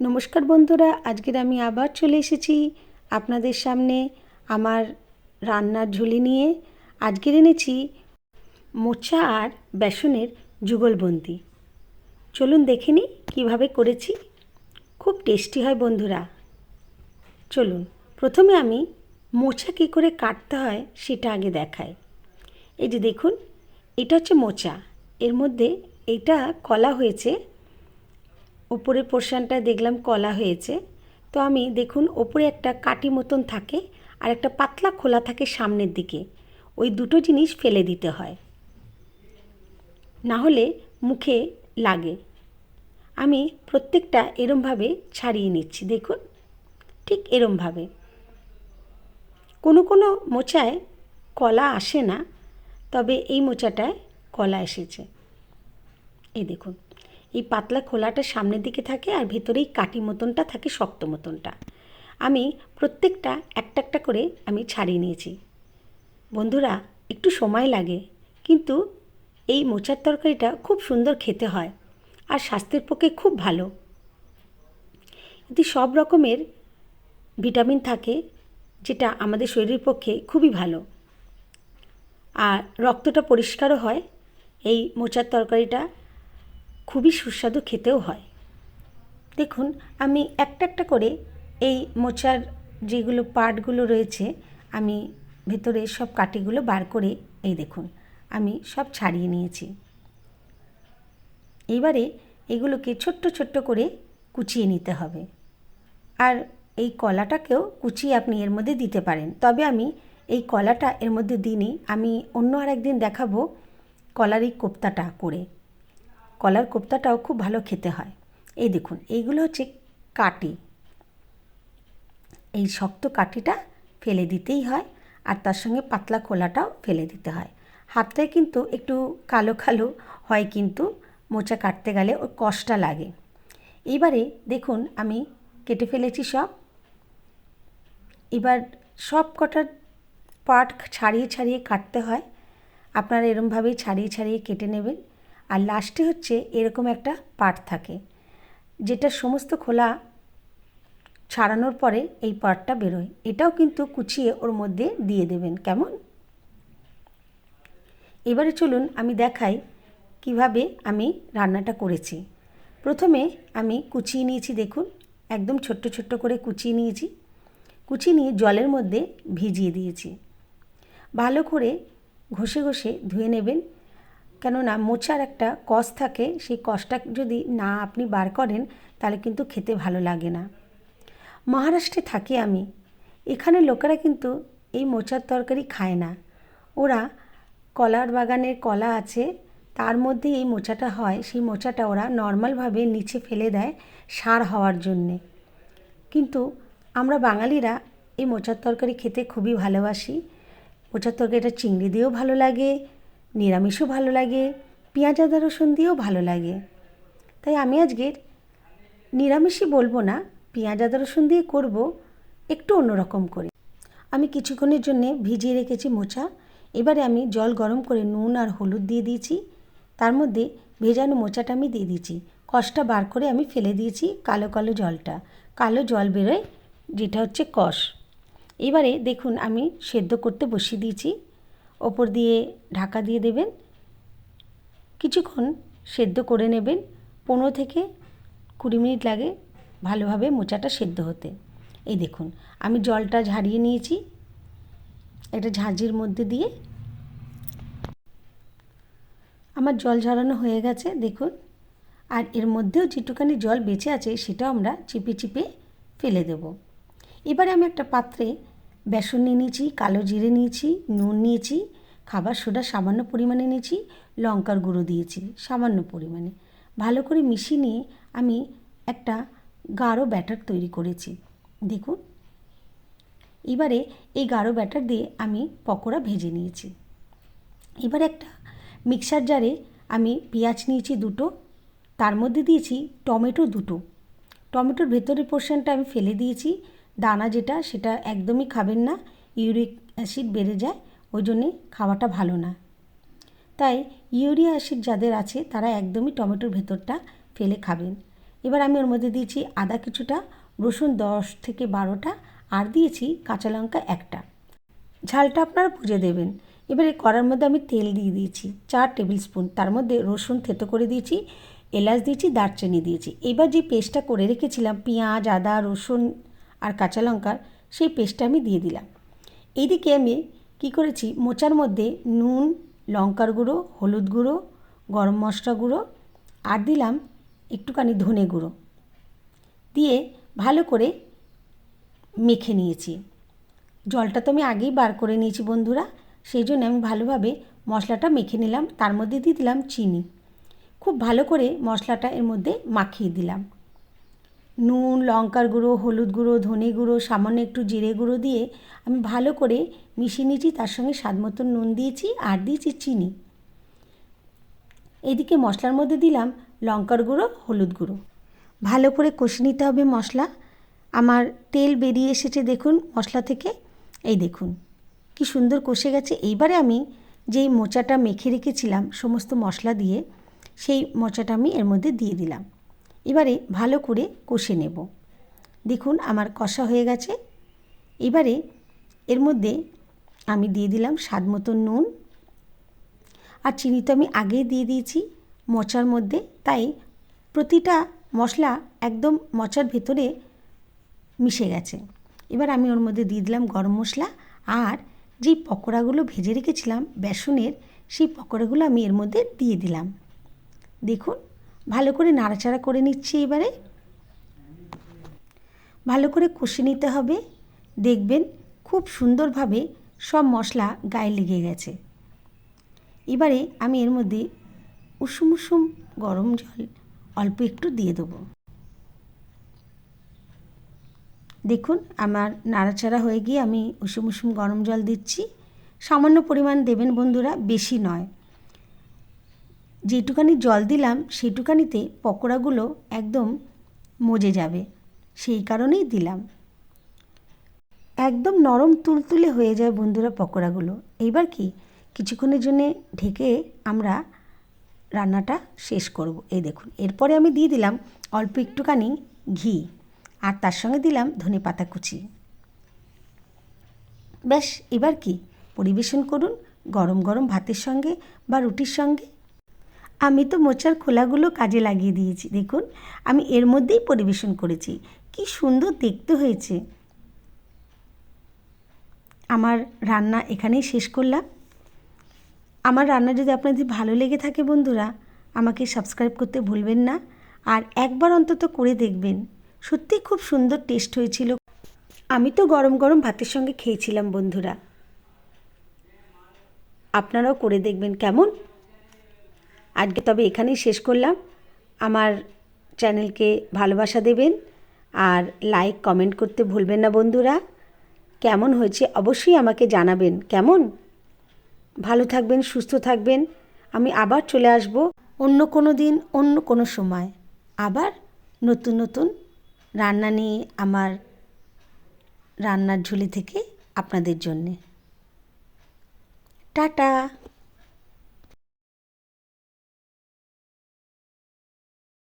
নমস্কার বন্ধুরা, আজকের আমি আবার চলে এসেছি আপনাদের সামনে আমার রান্নার ঝুলি নিয়ে। আজকের এনেছি মোচা আর বেসনের যুগলবন্দি। চলুন দেখে নিই কীভাবে করেছি। খুব টেস্টি হয় বন্ধুরা। চলুন প্রথমে আমি মোচা কী করে কাটতে হয় সেটা আগে দেখাই। এই যে দেখুন, এটা হচ্ছে মোচা। এর মধ্যে এইটা কলা হয়েছে, ওপরের পোর্শনটা দেখলাম কলা হয়েছে। তো আমি দেখুন ওপরে একটা কাটি মতন থাকে আর একটা পাতলা খোলা থাকে সামনের দিকে। ওই দুটো জিনিস ফেলে দিতে হয়, না হলে মুখে লাগে। আমি প্রত্যেকটা এরমভাবে ছাড়িয়ে নিচ্ছি। দেখুন ঠিক এরমভাবে। কোনো কোনো মোচায় কলা আসে না, তবে এই মোচাটায় কলা এসেছে। এই দেখুন, এই পাতলা খোলাটা সামনের দিকে থাকে আর ভেতরেই কাটি মতনটা থাকে, শক্ত মতনটা। আমি প্রত্যেকটা একটা একটা করে আমি ছাড়িয়ে নিয়েছি। বন্ধুরা, একটু সময় লাগে, কিন্তু এই মোচার তরকারিটা খুব সুন্দর খেতে হয় আর স্বাস্থ্যের পক্ষে খুব ভালো। এতে সব রকমের ভিটামিন থাকে, যেটা আমাদের শরীরের পক্ষে খুবই ভালো। আর রক্তটা পরিষ্কারও হয়। এই মোচার তরকারিটা খুবই সুস্বাদু খেতেও হয়। দেখুন, আমি একটা একটা করে এই মোচার যেগুলো পার্টগুলো রয়েছে, আমি ভেতরে সব কাটিগুলো বার করে এই দেখুন আমি সব ছাড়িয়ে নিয়েছি। এইবারে এগুলোকে ছোট্ট ছোট্ট করে কুচিয়ে নিতে হবে। আর এই কলাটাকেও কুচিয়ে আপনি এর মধ্যে দিতে পারেন, তবে আমি এই কলাটা এর মধ্যে দিইনি। আমি অন্য আর একদিন দেখাবো কলার এই কোপ্তাটা করে। কলার কোপ্তাটাও খুব ভালো খেতে হয়। এই দেখুন, এইগুলো হচ্ছে কাটি। এই শক্ত কাঠিটা ফেলে দিতেই হয়, আর তার সঙ্গে পাতলা খোলাটাও ফেলে দিতে হয়। হাতটায় কিন্তু একটু কালো কালো হয়, কিন্তু মোচা কাটতে গেলে ওর কষ্টটা লাগে। এইবারে দেখুন আমি কেটে ফেলেছি সব। এবার সব কটার পার্ট ছাড়িয়ে ছাড়িয়ে কাটতে হয়। আপনারা এরমভাবেই ছাড়িয়ে ছাড়িয়ে কেটে নেবেন। আর লাস্টে হচ্ছে এরকম একটা পার্ট থাকে, যেটা সমস্ত খোলা ছাড়ানোর পরে এই পার্টটা বেরোয়। এটাও কিন্তু কুচিয়ে ওর মধ্যে দিয়ে দেবেন, কেমন? এবারে চলুন আমি দেখাই কিভাবে আমি রান্নাটা করেছি। প্রথমে আমি কুচিয়ে নিয়েছি, দেখুন একদম ছোট্ট ছোট্ট করে কুচিয়ে নিয়েছি। কুচিয়ে নিয়ে জলের মধ্যে ভিজিয়ে দিয়েছি। ভালো করে ঘষে ঘষে ধুয়ে নেবেন, কেননা মোচার একটা কষ থাকে, সেই কষটা যদি না আপনি বার করেন তাহলে কিন্তু খেতে ভালো লাগে না। মহারাষ্ট্রে থাকি আমি, এখানে লোকেরা কিন্তু এই মোচার তরকারি খায় না। ওরা কলার বাগানের কলা আছে, তার মধ্যে এই মোচাটা হয়। সেই মোচাটা ওরা নর্মালভাবে নিচে ফেলে দেয় সার হওয়ার জন্যে। কিন্তু আমরা বাঙালিরা এই মোচার তরকারি খেতে খুবই ভালোবাসি। মোচার তরকারিটা চিংড়ি দিয়েও ভালো লাগে, নিরামিষও ভালো লাগে, পেঁয়াজ আদা রসুন দিয়েও ভালো লাগে। তাই আমি আজকের নিরামিষই বলবো না, পেঁয়াজ আদা রসুন দিয়ে করব, একটু অন্যরকম করে। আমি কিছুক্ষণের জন্যে ভিজিয়ে রেখেছি মোচা। এবারে আমি জল গরম করে নুন আর হলুদ দিয়ে দিয়েছি। তার মধ্যে ভেজানো মোচাটা আমি দিয়ে দিয়েছি। কষটা বার করে আমি ফেলে দিয়েছি, কালো কালো জলটা। কালো জল বেরোয়, যেটা হচ্ছে কষ। এবারে দেখুন আমি সেদ্ধ করতে বসিয়ে দিয়েছি। ওপর দিয়ে ঢাকা দিয়ে দেবেন, কিছুক্ষণ সেদ্ধ করে নেবেন। 15 থেকে 20 মিনিট লাগে ভালোভাবে মোচাটা সেদ্ধ হতে। এই দেখুন আমি জলটা ঝারিয়ে নিয়েছি একটা ঝাঁঝির মধ্যে দিয়ে। আমার জল ঝরানো হয়ে গেছে দেখুন। আর এর মধ্যেও যেটুকানি জল বেঁচে আছে সেটাও আমরা চিপে চিপে ফেলে দেব। এবারে আমি একটা পাত্রে বেসন নিয়ে নিয়েছি, কালো জিরে নিয়েছি, নুন নিয়েছি, খাবার সোডা সামান্য পরিমাণে নিয়েছি, লঙ্কার গুঁড়ো দিয়েছি সামান্য পরিমাণে। ভালো করে মিশিয়ে নিয়ে আমি একটা গাঢ় ব্যাটার তৈরি করেছি। দেখুন, এবারে এই গাঢ় ব্যাটার দিয়ে আমি পকোড়া ভেজে নিয়েছি। এবার একটা মিক্সার জারে আমি পেঁয়াজ নিয়েছি দুটো, তার মধ্যে দিয়েছি টমেটো দুটো। টমেটোর ভেতরের পোর্শনটা আমি ফেলে দিয়েছি, দানা যেটা সেটা একদমই খাবেন না, ইউরিক অ্যাসিড বেড়ে যায়, ওই জন্যে খাওয়াটা ভালো না। তাই ইউরিয়া অ্যাসিড যাদের আছে তারা একদমই টমেটোর ভেতরটা ফেলে খাবেন। এবার আমি ওর মধ্যে দিয়েছি আদা কিছুটা, রসুন 10 থেকে 12টা, আর দিয়েছি কাঁচা লঙ্কা একটা। ঝালটা আপনারা বুঝে দেবেন। এবারে কড়ার মধ্যে আমি তেল দিয়ে দিয়েছি 4 টেবিল স্পুন, তার মধ্যে রসুন থেতো করে দিয়েছি, এলাচ দিয়েছি, দারচিনি দিয়েছি। এবার যে পেস্টটা করে রেখেছিলাম পেঁয়াজ, আদা, রসুন আর কাঁচা লঙ্কার, সেই পেস্টটা আমি দিয়ে দিলাম। এইদিকে আমি কী করেছি, মোচার মধ্যে নুন, লঙ্কার গুঁড়ো, হলুদ গুঁড়ো, গরম মশলা গুঁড়ো আর দিলাম একটুখানি ধনে গুঁড়ো দিয়ে ভালো করে মেখে নিয়েছি। জলটা তো আমি আগেই বার করে নিয়েছি বন্ধুরা, সেই জন্য আমি ভালোভাবে মশলাটা মেখে নিলাম। তার মধ্যে দিয়ে দিলাম চিনি, খুব ভালো করে মশলাটা এর মধ্যে মাখিয়ে দিলাম। নুন, লঙ্কার গুঁড়ো, হলুদ গুঁড়ো, ধনে গুঁড়ো, সামান্য একটু জিরে গুঁড়ো দিয়ে আমি ভালো করে মিশিয়ে নিয়েছি। তার সঙ্গে স্বাদ মতন নুন দিয়েছি আর দিয়েছি চিনি। এদিকে মশলার মধ্যে দিলাম লঙ্কার গুঁড়ো, হলুদ গুঁড়ো। ভালো করে কষে নিতে হবে মশলা। আমার তেল বেরিয়ে এসেছে দেখুন মশলা থেকে, এই দেখুন কি সুন্দর কষে গেছে। এইবারে আমি যেই মোচাটা মেখে রেখেছিলাম সমস্ত মশলা দিয়ে, সেই মোচাটা আমি এর মধ্যে দিয়ে দিলাম। এবারে ভালো করে কষে নেব। দেখুন আমার কষা হয়ে গেছে। এবারে এর মধ্যে আমি দিয়ে দিলাম স্বাদ মতো নুন, আর চিনি তো আমি আগেই দিয়ে দিয়েছি মোচার মধ্যে, তাই প্রতিটা মশলা একদম মোচার ভেতরে মিশে গেছে। এবার আমি ওর মধ্যে দিয়ে দিলাম গরম মশলা, আর যেই পকোড়াগুলো ভেজে রেখেছিলাম বেসনের, সেই পকোড়াগুলো আমি এর মধ্যে দিয়ে দিলাম। দেখুন ভালো করে নাড়াচাড়া করে নিচ্ছি। এবারে ভালো করে কষে নিতে হবে। দেখবেন খুব সুন্দরভাবে সব মশলা গায়ে লেগে গেছে। এবারে আমি এর মধ্যে উষুম উষুম গরম জল অল্প একটু দিয়ে দেবো। দেখুন আমার নাড়াচাড়া হয়ে গিয়ে আমি উষুম উষুম গরম জল দিচ্ছি। সামান্য পরিমাণ দেবেন বন্ধুরা, বেশি নয়। যেটুকানি জল দিলাম সেইটুকানিতে পকোড়াগুলো একদম মজে যাবে, সেই কারণেই দিলাম। একদম নরম তুলতুলে হয়ে যায় বন্ধুরা পকোড়াগুলো। এইবার কি কিছুক্ষণের জন্যে ঢেকে আমরা রান্নাটা শেষ করব। এই দেখুন এরপরে আমি দিয়ে দিলাম অল্প একটুখানি ঘি, আর তার সঙ্গে দিলাম ধনেপাতা কুচি। ব্যাস এবার কি পরিবেশন করুন গরম গরম ভাতের সঙ্গে বা রুটির সঙ্গে। আমি তো মোচার খোলাগুলো কাজে লাগিয়ে দিয়েছি। দেখুন আমি এর মধ্যেই পরিবেশন করেছি, কি সুন্দর দেখতে হয়েছে। আমার রান্না এখানেই শেষ করলাম। আমার রান্না যদি আপনাদের ভালো লেগে থাকে বন্ধুরা, আমাকে সাবস্ক্রাইব করতে ভুলবেন না, আর একবার অন্তত করে দেখবেন। সত্যিই খুব সুন্দর টেস্ট হয়েছিল। আমি তো গরম গরম ভাতের সঙ্গে খেয়েছিলাম বন্ধুরা। আপনারাও করে দেখবেন কেমন। আজকে তবে এখানেই শেষ করলাম। আমার চ্যানেলকে ভালোবাসা দেবেন, আর লাইক কমেন্ট করতে ভুলবেন না বন্ধুরা। কেমন হয়েছে অবশ্যই আমাকে জানাবেন কেমন। ভালো থাকবেন, সুস্থ থাকবেন। আমি আবার চলে আসব অন্য কোনো দিন, অন্য কোনো সময়, আবার নতুন নতুন রান্না নিয়ে আমার রান্নার ঝুলি থেকে আপনাদের জন্যে। টাটা।